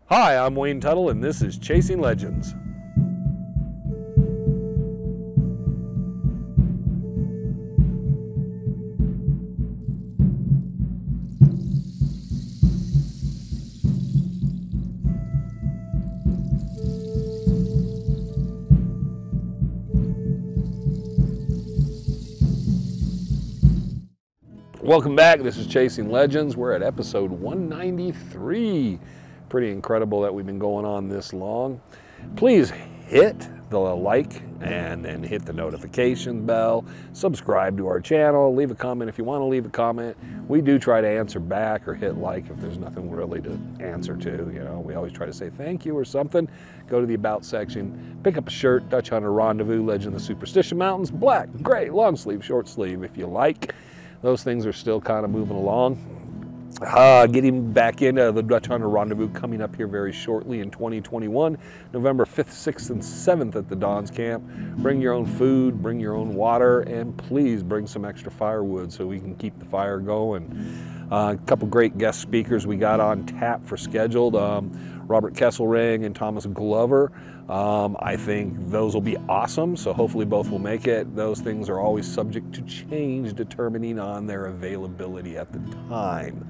Hi, I'm Wayne Tuttle, and this is Chasing Legends. Welcome back. This is Chasing Legends. We're at episode 193. Pretty incredible that we've been going on this long. Please hit the like and then hit the notification bell. Subscribe to our channel. Leave a comment if you want to leave a comment. We do try to answer back or hit like if there's nothing really to answer to. You know, we always try to say thank you or something. Go to the About section, pick up a shirt, Dutch Hunter Rendezvous, Legend of the Superstition Mountains, black, gray, long sleeve, short sleeve if you like. Those things are still kind of moving along. Getting back into the Dutch Hunter Rendezvous coming up here very shortly in 2021, November 5th, 6th, and 7th at the Don's Camp. Bring your own food, bring your own water, and please bring some extra firewood so we can keep the fire going. A couple great guest speakers we got on tap for scheduled. Robert Kesselring and Thomas Glover. I think those will be awesome, so hopefully both will make it. Those things are always subject to change depending on their availability at the time.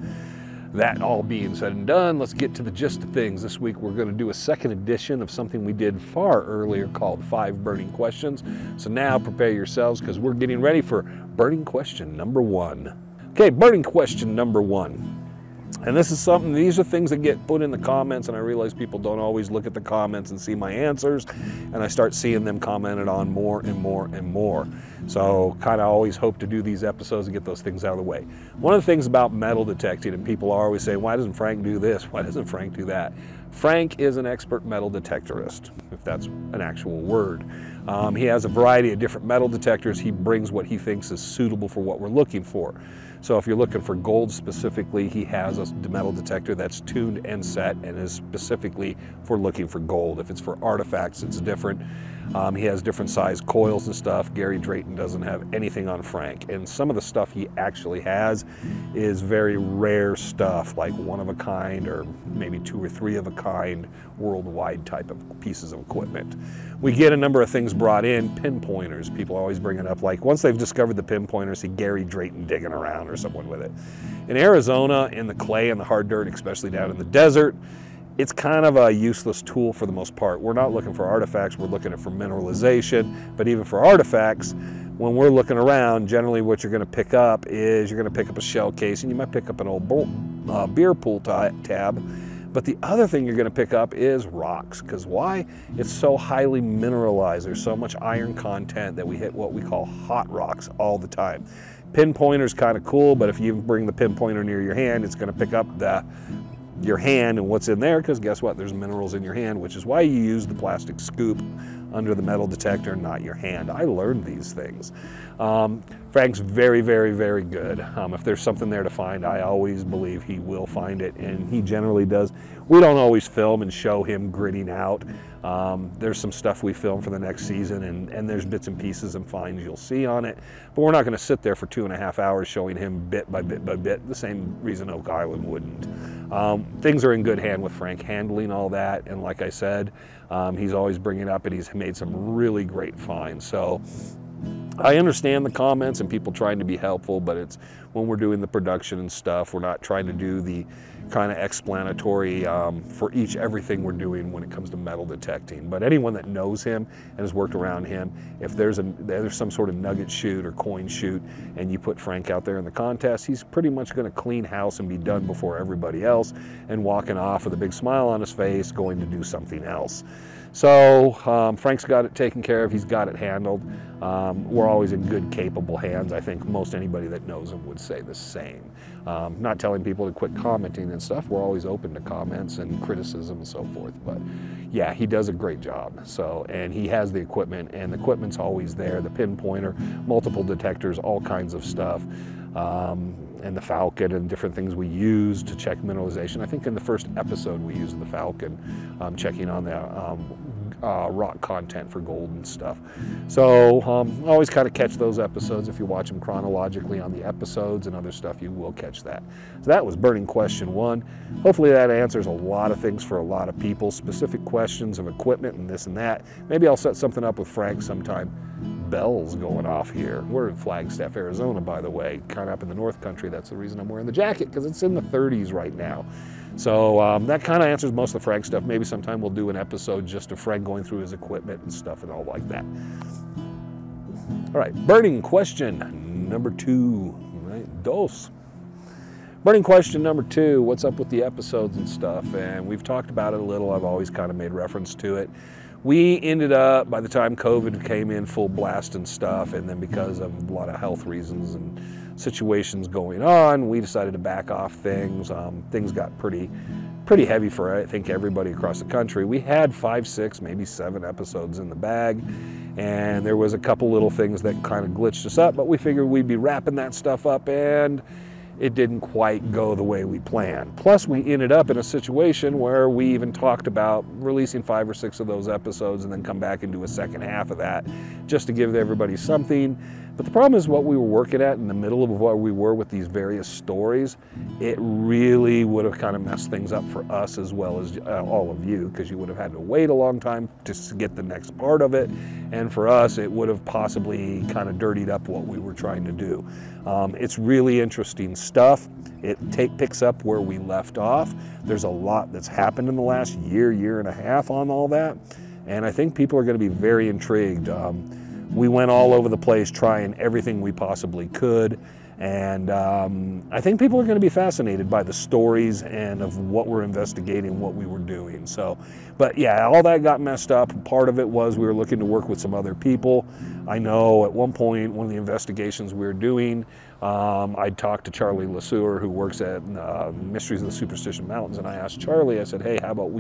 That all being said and done, let's get to the gist of things. This week we're going to do a second edition of something we did far earlier called 5 Burning Questions. So now prepare yourselves because we're getting ready for burning question number 1. Okay, burning question number 1. And this is something, these are things that get put in the comments, and I realize people don't always look at the comments and see my answers, and I start seeing them commented on more and more and more. So kind of always hope to do these episodes and get those things out of the way. One of the things about metal detecting, and people are always saying, why doesn't Frank do this? Why doesn't Frank do that? Frank is an expert metal detectorist, if that's an actual word. He has a variety of different metal detectors. He brings what he thinks is suitable for what we're looking for. So if you're looking for gold specifically, he has a metal detector that's tuned and set and is specifically for looking for gold. If it's for artifacts, it's different. He has different size coils and stuff. Gary Drayton doesn't have anything on Frank. And some of the stuff he actually has is very rare stuff, like one of a kind or maybe 2 or 3 of a kind worldwide type of pieces of equipment. We get a number of things brought in, pinpointers. People always bring it up, like once they've discovered the pinpointer, see Gary Drayton digging around or someone with it. In Arizona, in the clay and the hard dirt, especially down in the desert, it's kind of a useless tool for the most part. We're not looking for artifacts, we're looking for mineralization, but even for artifacts, when we're looking around, generally what you're gonna pick up is you're gonna pick up a shell case, and you might pick up an old beer pool tab, but the other thing you're gonna pick up is rocks, because why? It's so highly mineralized. There's so much iron content that we hit what we call hot rocks all the time. Pinpointer's kind of cool, but if you bring the pinpointer near your hand, it's gonna pick up your hand and what's in there, because guess what? There's minerals in your hand, which is why you use the plastic scoop under the metal detector, not your hand. I learned these things. Frank's very, very, very good. If there's something there to find, I always believe he will find it, and he generally does. We don't always film and show him gritting out. There's some stuff we film for the next season, and there's bits and pieces and finds you'll see on it, but we're not going to sit there for 2.5 hours showing him bit by bit by bit, the same reason Oak Island wouldn't. Things are in good hand with Frank handling all that, and like I said, he's always bringing up, and he's made some really great finds. So I understand the comments and people trying to be helpful, but it's when we're doing the production and stuff, we're not trying to do the kind of explanatory for everything we're doing when it comes to metal detecting. But anyone that knows him and has worked around him, if there's some sort of nugget shoot or coin shoot and you put Frank out there in the contest, he's pretty much going to clean house and be done before everybody else and walking off with a big smile on his face going to do something else. So Frank's got it taken care of. He's got it handled. We're always in good, capable hands. I think most anybody that knows him would say the same. Not telling people to quit commenting and stuff. We're always open to comments and criticism and so forth. But yeah, he does a great job. So, and he has the equipment, and the equipment's always there. The pinpointer, multiple detectors, all kinds of stuff. And the Falcon and different things we use to check mineralization. I think in the first episode we used the Falcon, checking on the rock content for gold and stuff. So always kind of catch those episodes. If you watch them chronologically on the episodes and other stuff, you will catch that. So that was burning question 1. Hopefully that answers a lot of things for a lot of people, specific questions of equipment and this and that. Maybe I'll set something up with Frank sometime. Bells going off here. We're in Flagstaff, Arizona, by the way, kind of up in the North Country. That's the reason I'm wearing the jacket, because it's in the 30s right now. So that kind of answers most of the Frank stuff. Maybe sometime we'll do an episode just of Frank going through his equipment and stuff and all like that. All right, burning question number 2, right? Dos. Burning question number 2, what's up with the episodes and stuff? And we've talked about it a little. I've always kind of made reference to it. We ended up, by the time COVID came in full blast and stuff, and then because of a lot of health reasons and situations going on, we decided to back off things. Things got pretty heavy for, I think, everybody across the country. We had 5, 6, maybe 7 episodes in the bag, and there was a couple little things that kind of glitched us up, but we figured we'd be wrapping that stuff up, and it didn't quite go the way we planned. Plus, we ended up in a situation where we even talked about releasing 5 or 6 of those episodes and then come back and do a second half of that just to give everybody something. But the problem is what we were working at in the middle of what we were with these various stories, it really would have kind of messed things up for us as well as all of you, because you would have had to wait a long time to get the next part of it. And for us, it would have possibly kind of dirtied up what we were trying to do. It's really interesting stuff. It picks up where we left off. There's a lot that's happened in the last year and a half on all that. And I think people are going to be very intrigued. We went all over the place trying everything we possibly could, and I think people are going to be fascinated by the stories and of what we're investigating, what we were doing. So, but yeah, all that got messed up. Part of it was we were looking to work with some other people. I know at one point, one of the investigations we were doing, I talked to Charlie LeSueur, who works at Mysteries of the Superstition Mountains, and I asked Charlie, I said, hey, how about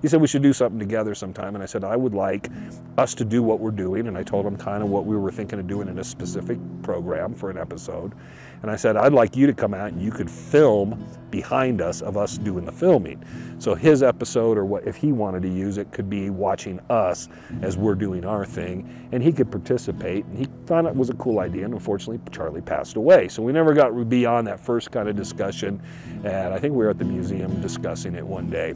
he said we should do something together sometime, and I said, I would like us to do what we're doing, and I told him kind of what we were thinking of doing in a specific program for an episode, and I said, I'd like you to come out and you could film behind us of us doing the filming. So his episode, or what if he wanted to use it, could be watching us as we're doing our thing, and he could participate, and he thought it was a cool idea, and unfortunately Charlie passed away. So we never got beyond that first kind of discussion, and I think we were at the museum discussing it one day.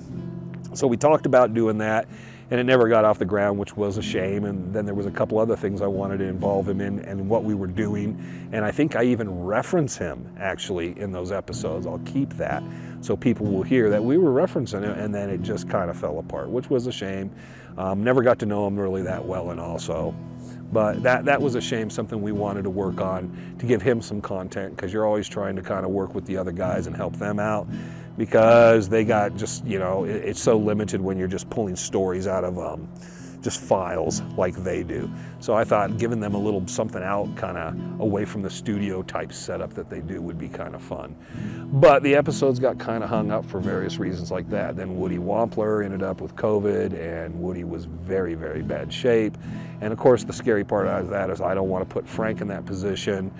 So we talked about doing that, and it never got off the ground, which was a shame. And then there was a couple other things I wanted to involve him in and what we were doing. And I think I even reference him actually in those episodes. I'll keep that so people will hear that we were referencing it, and then it just kind of fell apart, which was a shame. Never got to know him really that well, and also. But that was a shame, something we wanted to work on to give him some content, because you're always trying to kind of work with the other guys and help them out, because they got just, you know, it's so limited when you're just pulling stories out of just files like they do. So I thought giving them a little something out kind of away from the studio type setup that they do would be kind of fun. But the episodes got kind of hung up for various reasons like that. Then Woody Wampler ended up with COVID, and Woody was very, very bad shape. And of course the scary part of that is I don't want to put Frank in that position,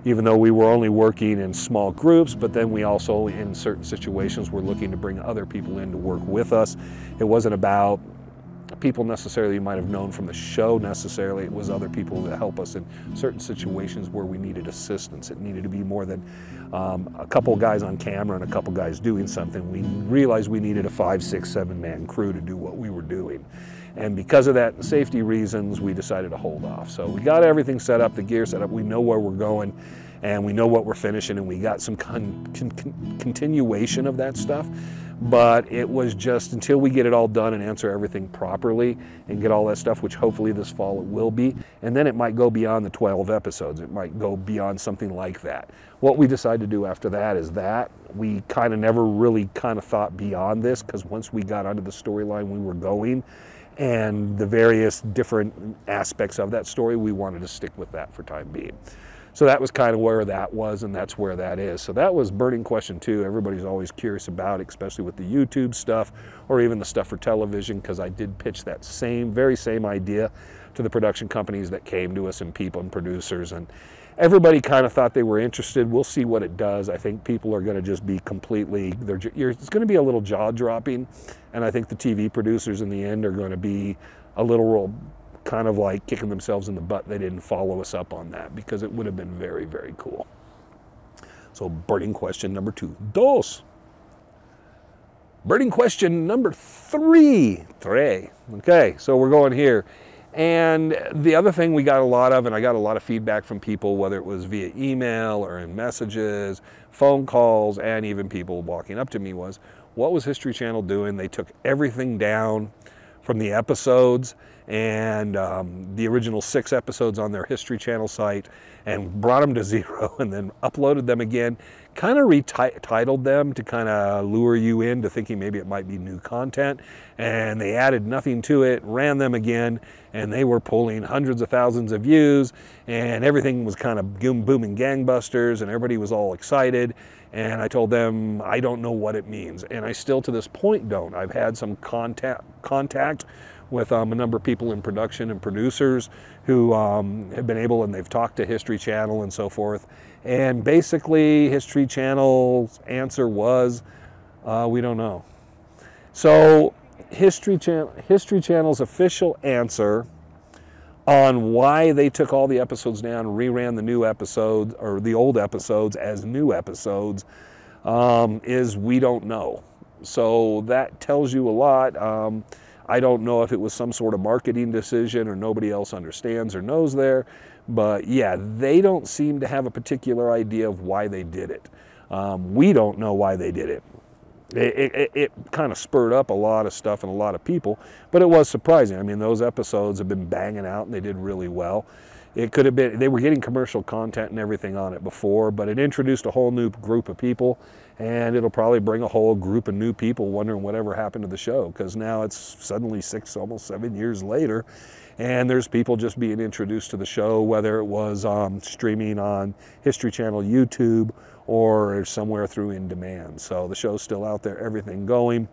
even though we were only working in small groups, but then we also, in certain situations, were looking to bring other people in to work with us. It wasn't about people necessarily you might have known from the show necessarily. It was other people that help us in certain situations where we needed assistance. It needed to be more than a couple guys on camera and a couple guys doing something. We realized we needed a 5, 6, 7-man crew to do what we were doing. And because of that, safety reasons, we decided to hold off. So we got everything set up, the gear set up, we know where we're going, and we know what we're finishing, and we got some continuation of that stuff. But it was just until we get it all done and answer everything properly and get all that stuff, which hopefully this fall it will be, and then it might go beyond the 12 episodes. It might go beyond something like that. What we decide to do after that is that we kind of never really kind of thought beyond this, because once we got onto the storyline we were going, and the various different aspects of that story, we wanted to stick with that for time being. So that was kind of where that was, and that's where that is. So that was burning question 2. Everybody's always curious about it, especially with the YouTube stuff or even the stuff for television, because I did pitch that very same idea to the production companies that came to us, and people and producers, and everybody kind of thought they were interested. We'll see what it does. I think people are going to just be completely, it's going to be a little jaw-dropping, and I think the TV producers in the end are going to be a little kind of like kicking themselves in the butt they didn't follow us up on that, because it would have been very, very cool. So burning question number 2. Dos. Burning question number 3. Okay, so we're going here. And the other thing we got a lot of, and I got a lot of feedback from people, whether it was via email or in messages, phone calls, and even people walking up to me, was, what was History Channel doing? They took everything down from the episodes and the original 6 episodes on their History Channel site and brought them to 0 and then uploaded them again, kind of retitled them to kind of lure you into thinking maybe it might be new content, and they added nothing to it, ran them again, and they were pulling hundreds of thousands of views, and everything was kind of booming gangbusters, and everybody was all excited. And I told them, I don't know what it means, and I still to this point don't. I've had some contact with a number of people in production and producers who have been able, and they've talked to History Channel and so forth. And basically, History Channel's answer was, we don't know. So History Channel's official answer on why they took all the episodes down, reran the new episodes, or the old episodes as new episodes, is we don't know. So that tells you a lot. I don't know if it was some sort of marketing decision or nobody else understands or knows there, but yeah, they don't seem to have a particular idea of why they did it. We don't know why they did it. It kind of spurred up a lot of stuff and a lot of people, but it was surprising. I mean, those episodes have been banging out and they did really well. It could have been, they were getting commercial content and everything on it before, but it introduced a whole new group of people, and it'll probably bring a whole group of new people wondering whatever happened to the show, because now it's suddenly 6, almost 7 years later, and there's people just being introduced to the show, whether it was streaming on History Channel YouTube or somewhere through in demand. So the show's still out there, everything going.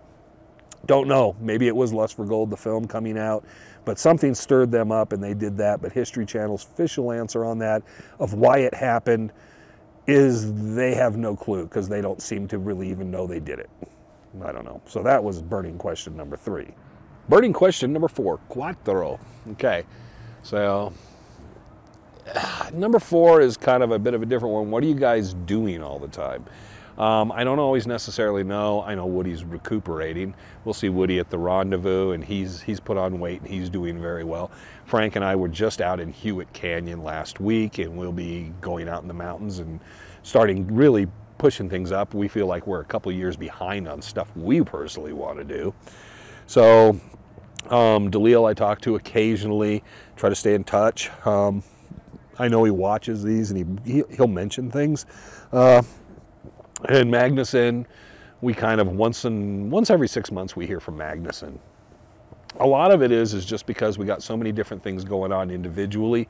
Don't know, maybe it was Lust for Gold, the film coming out, but something stirred them up and they did that. But History Channel's official answer on that of why it happened is they have no clue, because they don't seem to really even know they did it. I don't know. So that was burning question number 3. Burning question number 4, cuatro. Okay, so number 4 is kind of a bit of a different one. What are you guys doing all the time? I don't always necessarily know. I know Woody's recuperating. We'll see Woody at the rendezvous, and he's put on weight and he's doing very well. Frank and I were just out in Hewitt Canyon last week, and we'll be going out in the mountains and starting really pushing things up. We feel like we're a couple years behind on stuff we personally want to do. So Deleel I talk to occasionally, try to stay in touch. I know he watches these and he'll mention things. And Magnuson, we kind of once every 6 months we hear from Magnuson. A lot of it is just because we got so many different things going on individually,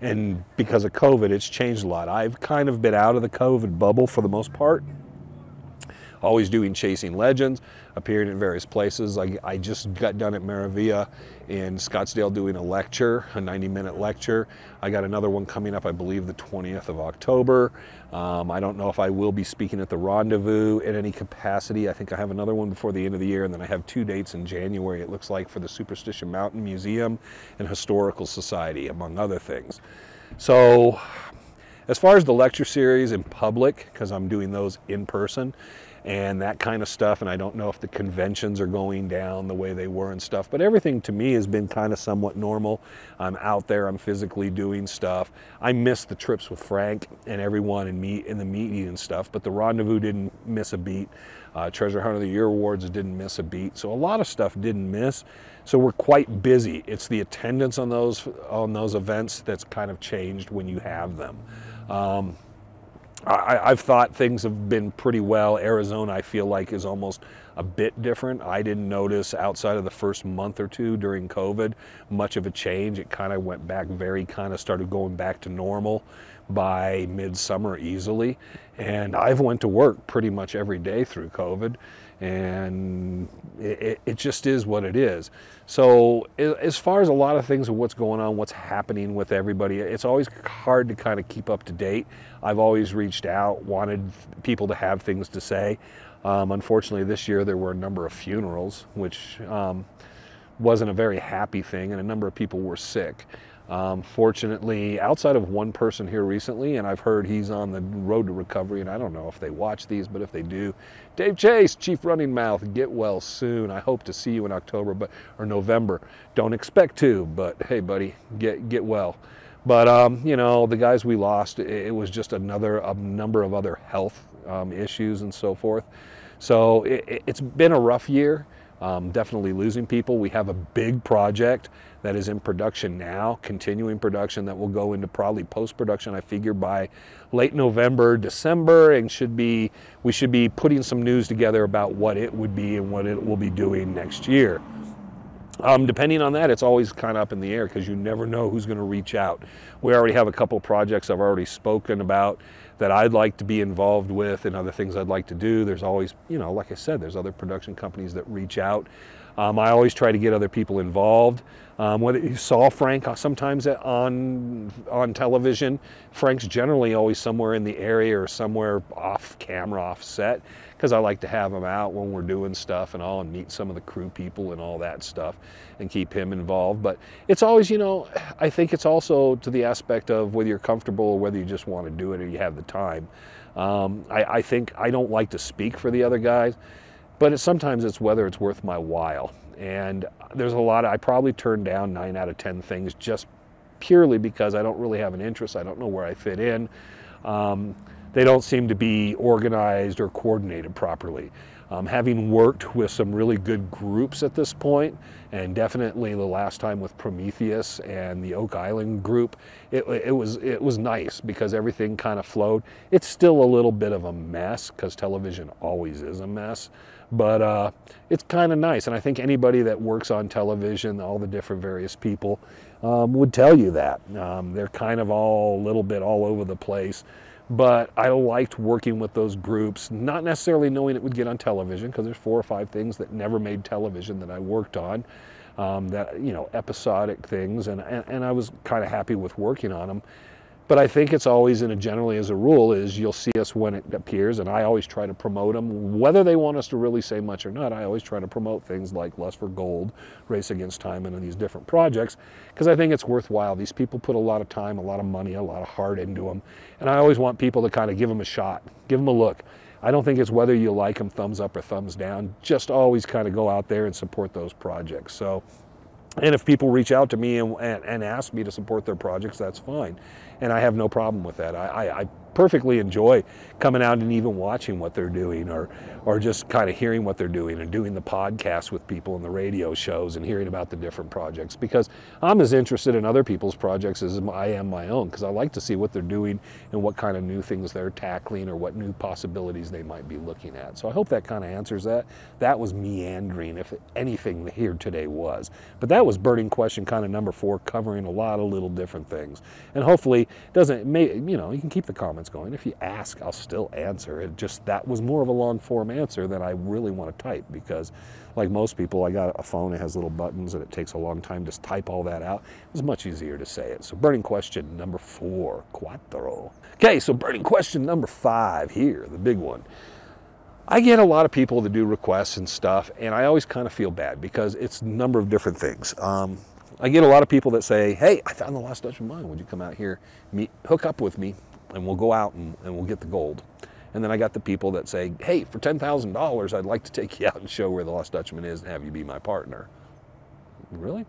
and because of COVID, it's changed a lot. I've kind of been out of the COVID bubble for the most part. Always doing Chasing Legends, appearing in various places. I just got done at Maravilla in Scottsdale doing a lecture, a 90-minute lecture. I got another one coming up, I believe the 20th of October. I don't know if I will be speaking at the Rendezvous in any capacity. I think I have another one before the end of the year, and then I have 2 dates in January, it looks like, for the Superstition Mountain Museum and Historical Society, among other things. So as far as the lecture series in public, because I'm doing those in person, and that kind of stuff, and I don't know if the conventions are going down the way they were and stuff, but everything to me has been kind of somewhat normal. I'm out there, I'm physically doing stuff. I missed the trips with Frank and everyone in the meeting and stuff, but the Rendezvous didn't miss a beat. Treasure Hunt of the Year Awards didn't miss a beat, so a lot of stuff didn't miss. So we're quite busy. It's the attendance on those events that's kind of changed when you have them. I've thought things have been pretty well. Arizona, I feel like, is almost a bit different. I didn't notice outside of the first month or two during COVID much of a change. It kind of went back started going back to normal by midsummer easily. And I've went to work pretty much every day through COVID. and it just is what it is. So as far as a lot of things of what's going on, what's happening with everybody, it's always hard to kind of keep up to date. I've always reached out, wanted people to have things to say. Unfortunately, this year there were a number of funerals, which wasn't a very happy thing, and a number of people were sick. Fortunately, outside of one person here recently, and I've heard he's on the road to recovery, and I don't know if they watch these, but if they do, Dave Chase, Chief Running Mouth, get well soon. I hope to see you in October or November. Don't expect to, but hey, buddy, get well. But you know, the guys we lost, it was just a number of other health issues and so forth. So it's been a rough year. Definitely losing people. We have a big project that is in production now, continuing production, that will go into probably post-production, I figure, by late November, December, and we should be putting some news together about what it would be and what it will be doing next year. Depending on that, it's always kind of up in the air because you never know who's going to reach out. We already have a couple projects I've already spoken about that I'd like to be involved with, and other things I'd like to do. There's always, you know, like I said, there's other production companies that reach out. I always try to get other people involved. Whether you saw Frank sometimes on television, Frank's generally always somewhere in the area or somewhere off camera, off set, because I like to have him out when we're doing stuff and all, and meet some of the crew people and all that stuff, and keep him involved. But it's always, you know, I think it's also to the aspect of whether you're comfortable or whether you just want to do it or you have the time. I think I don't like to speak for the other guys, but sometimes it's whether it's worth my while. And there's a lot, I probably turn down 9 out of 10 things just purely because I don't really have an interest. I don't know where I fit in. They don't seem to be organized or coordinated properly. Having worked with some really good groups at this point, and definitely the last time with Prometheus and the Oak Island group, it was nice because everything kind of flowed. It's still a little bit of a mess because television always is a mess, but it's kind of nice. And I think anybody that works on television, all the different various people, would tell you that. They're kind of all a little bit all over the place. But I liked working with those groups, not necessarily knowing it would get on television, because there's 4 or 5 things that never made television that I worked on, that, you know, episodic things, and I was kind of happy with working on them. But I think it's always, generally as a rule, is you'll see us when it appears, and I always try to promote them. Whether they want us to really say much or not, I always try to promote things like Lust for Gold, Race Against Time, and these different projects, because I think it's worthwhile. These people put a lot of time, a lot of money, a lot of heart into them, and I always want people to kind of give them a shot, give them a look. I don't think it's whether you like them, thumbs up or thumbs down, just always kind of go out there and support those projects. So, and if people reach out to me and ask me to support their projects, that's fine. And I have no problem with that. I perfectly enjoy coming out and even watching what they're doing, or just kind of hearing what they're doing, and doing the podcasts with people and the radio shows and hearing about the different projects, because I'm as interested in other people's projects as I am my own, because I like to see what they're doing and what kind of new things they're tackling or what new possibilities they might be looking at. So I hope that kind of answers that. That was meandering, if anything here today was. But that was burning question kind of number 4, covering a lot of little different things. And hopefully you know, you can keep the comments going. If you ask, I'll still answer. It just, that was more of a long form answer than I really want to type, because like most people, I got a phone that has little buttons and it takes a long time to type all that out. It was much easier to say it. So burning question number 4, cuatro. Okay, so burning question number 5 here, the big one. I get a lot of people that do requests and stuff, and I always kind of feel bad because it's a number of different things. I get a lot of people that say, hey, I found the Lost Dutchman Mine. Would you come out here, hook up with me, and we'll go out and we'll get the gold. And then I got the people that say, hey, for $10,000, I'd like to take you out and show where the Lost Dutchman is and have you be my partner. Really?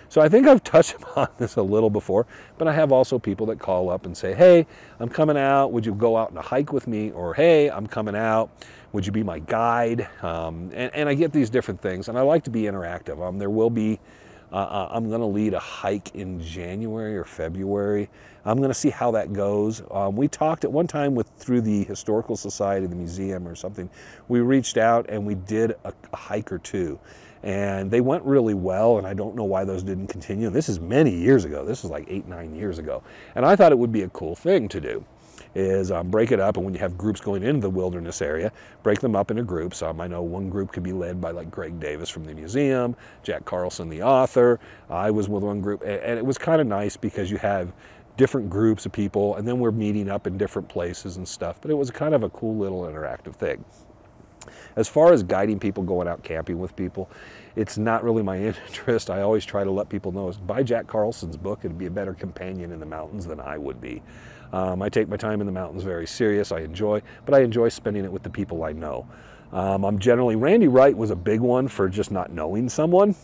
So I think I've touched upon this a little before, but I have also people that call up and say, hey, I'm coming out. Would you go out on a hike with me? Or, hey, I'm coming out. Would you be my guide? And I get these different things, and I like to be interactive. There will be I'm going to lead a hike in January or February. I'm going to see how that goes. We talked at one time through the Historical Society, the museum or something. We reached out and we did a hike or 2. And they went really well, and I don't know why those didn't continue. This is many years ago. This is like 8, 9 years ago. And I thought it would be a cool thing to do. is break it up, and when you have groups going into the wilderness area, break them up into groups. I know one group could be led by like Greg Davis from the museum, Jack Carlson, the author. I was with one group, and it was kind of nice because you have different groups of people, and then we're meeting up in different places and stuff, but it was kind of a cool little interactive thing. As far as guiding people going out camping with people, it's not really my interest. I always try to let people know, buy Jack Carlson's book. It'd be a better companion in the mountains than I would be. I take my time in the mountains very serious. I enjoy spending it with the people I know. Randy Wright was a big one for just not knowing someone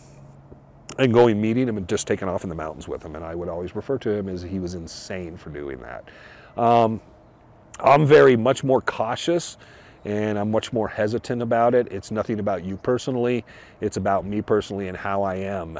and going meeting him and just taking off in the mountains with him. And I would always refer to him as he was insane for doing that. I'm very much more cautious, and I'm much more hesitant about it. It's nothing about you personally. It's about me personally and how I am.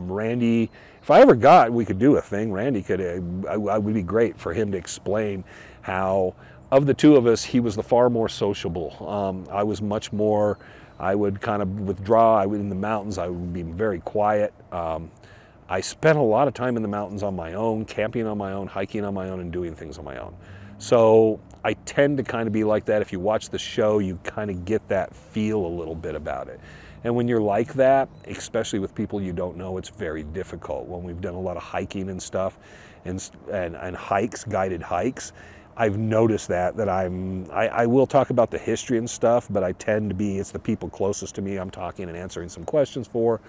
Randy, if I ever we could do a thing, Randy could, it would be great for him to explain how, of the two of us, he was the far more sociable. I was much more, I would kind of withdraw. In the mountains, I would be very quiet. I spent a lot of time in the mountains on my own, camping on my own, hiking on my own, and doing things on my own. So I tend to kind of be like that. If you watch the show, you kind of get that feel a little bit about it. And when you're like that, especially with people you don't know, it's very difficult. When we've done a lot of hiking and stuff, and hikes, guided hikes, I've noticed that I will talk about the history and stuff, but I tend to be, it's the people closest to me I'm talking and answering some questions for.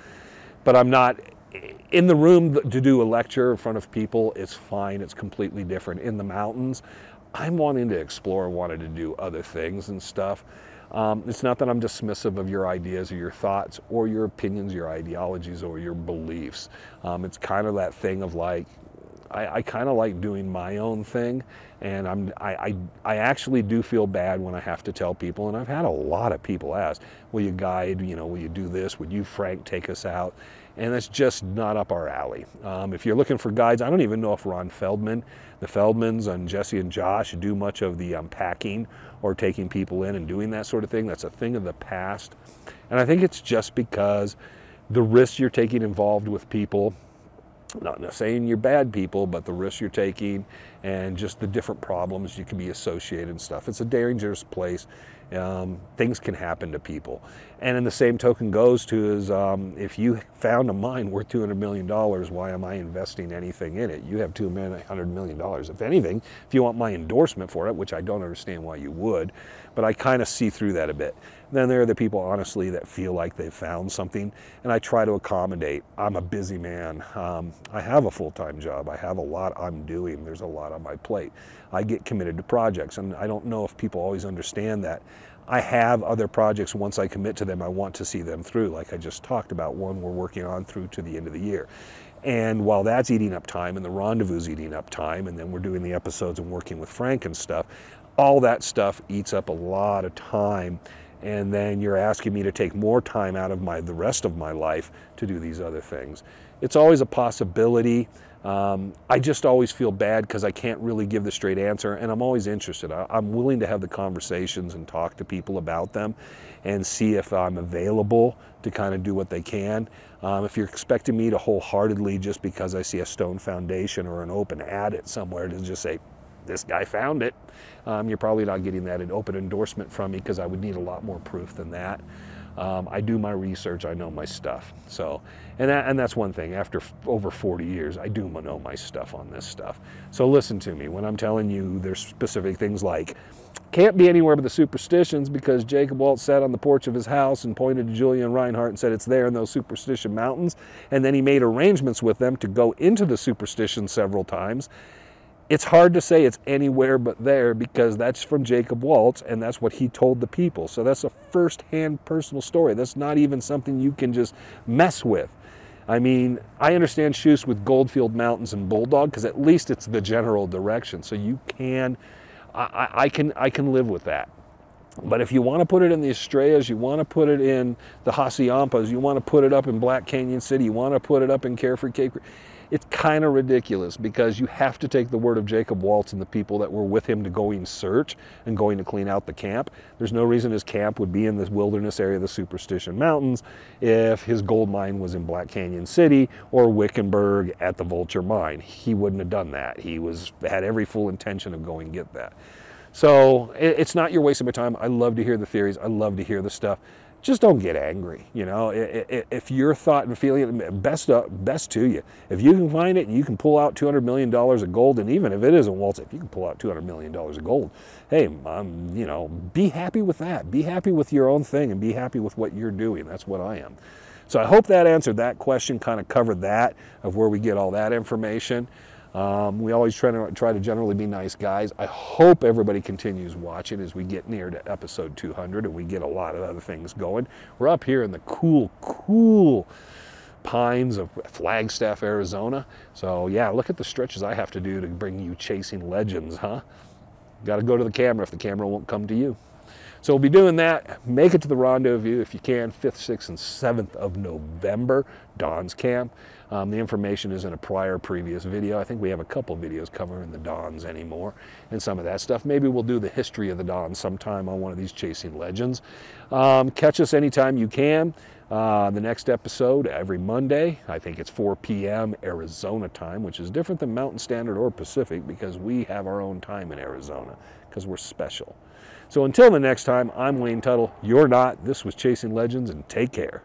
But I'm not in the room to do a lecture in front of people. It's fine. It's completely different. In the mountains, I'm wanting to explore, wanted to do other things and stuff. It's not that I'm dismissive of your ideas or your thoughts or your opinions, your ideologies or your beliefs. It's kind of that thing of like, I kind of like doing my own thing, and I actually do feel bad when I have to tell people, and I've had a lot of people ask, will you guide, will you do this, would you, Frank, take us out? And that's just not up our alley. If you're looking for guides, I don't even know if Ron Feldman, the Feldmans and Jesse and Josh do much of the packing or taking people in and doing that sort of thing. That's a thing of the past. And I think it's just because the risks you're taking involved with people, not saying you're bad people, but the risks you're taking and just the different problems you can be associated and stuff. It's a dangerous place. Things can happen to people. And in the same token goes to is if you found a mine worth $200 million, why am I investing anything in it? You have $200 million. If anything, if you want my endorsement for it, which I don't understand why you would, but I kind of see through that a bit. Then there are the people, honestly, that feel like they've found something, and I try to accommodate. I'm a busy man. I have a full-time job. I have a lot I'm doing. There's a lot on my plate. I get committed to projects, and I don't know if people always understand that. I have other projects. Once I commit to them, I want to see them through, like I just talked about. One we're working on through to the end of the year. And while that's eating up time, and the rendezvous eating up time, and then we're doing the episodes and working with Frank and stuff, all that stuff eats up a lot of time. And then you're asking me to take more time out of the rest of my life to do these other things. It's always a possibility. I just always feel bad because I can't really give the straight answer, and I'm always interested. I'm willing to have the conversations and talk to people about them and see if I'm available to kind of do what they can. If you're expecting me to wholeheartedly, just because I see a stone foundation or an open adit somewhere, to just say, this guy found it, you're probably not getting that open endorsement from me, because I would need a lot more proof than that. I do my research, I know my stuff. So, and that's one thing, after over 40 years, I do know my stuff on this stuff. So listen to me, when I'm telling you there's specific things like, can't be anywhere but the Superstitions because Jacob Waltz sat on the porch of his house and pointed to Julian Reinhardt and said it's there in those Superstition Mountains, and then he made arrangements with them to go into the Superstition several times. It's hard to say it's anywhere but there, because that's from Jacob Waltz, and that's what he told the people. So that's a first-hand personal story. That's not even something you can just mess with. I mean, I understand shoots with Goldfield Mountains and Bulldog, because at least it's the general direction. So you can, I can live with that. But if you want to put it in the Estrellas, you want to put it in the Haciampas, you want to put it up in Black Canyon City, you want to put it up in Carefree Cape, it's kind of ridiculous because you have to take the word of Jacob Waltz and the people that were with him to going search and going to clean out the camp. There's no reason his camp would be in this wilderness area of the Superstition Mountains if his gold mine was in Black Canyon City or Wickenburg at the Vulture Mine. He wouldn't have done that. He had every full intention of going get that. So it's not your waste of my time. I love to hear the theories. I love to hear the stuff. Just don't get angry. You know, if your thought and feeling, best to you. If you can find it and you can pull out $200 million of gold, and even if it isn't Waltz, if you can pull out $200 million of gold, hey, you know, be happy with that. Be happy with your own thing and be happy with what you're doing. That's what I am. So I hope that answered that question, kind of covered that of where we get all that information. We always try to generally be nice guys. I hope everybody continues watching as we get near to episode 200 and we get a lot of other things going. We're up here in the cool pines of Flagstaff, Arizona. So yeah, look at the stretches I have to do to bring you Chasing Legends, huh? Got to go to the camera if the camera won't come to you. So we'll be doing that. Make it to the rendezvous if you can, 5th, 6th, and 7th of November, Don's Camp. The information is in a previous video. I think we have a couple videos covering the Dons anymore and some of that stuff. Maybe we'll do the history of the Dons sometime on one of these Chasing Legends. Catch us anytime you can. The next episode every Monday. I think it's 4 p.m. Arizona time, which is different than Mountain Standard or Pacific because we have our own time in Arizona because we're special. So until the next time, I'm Wayne Tuttle. You're not. This was Chasing Legends, and take care.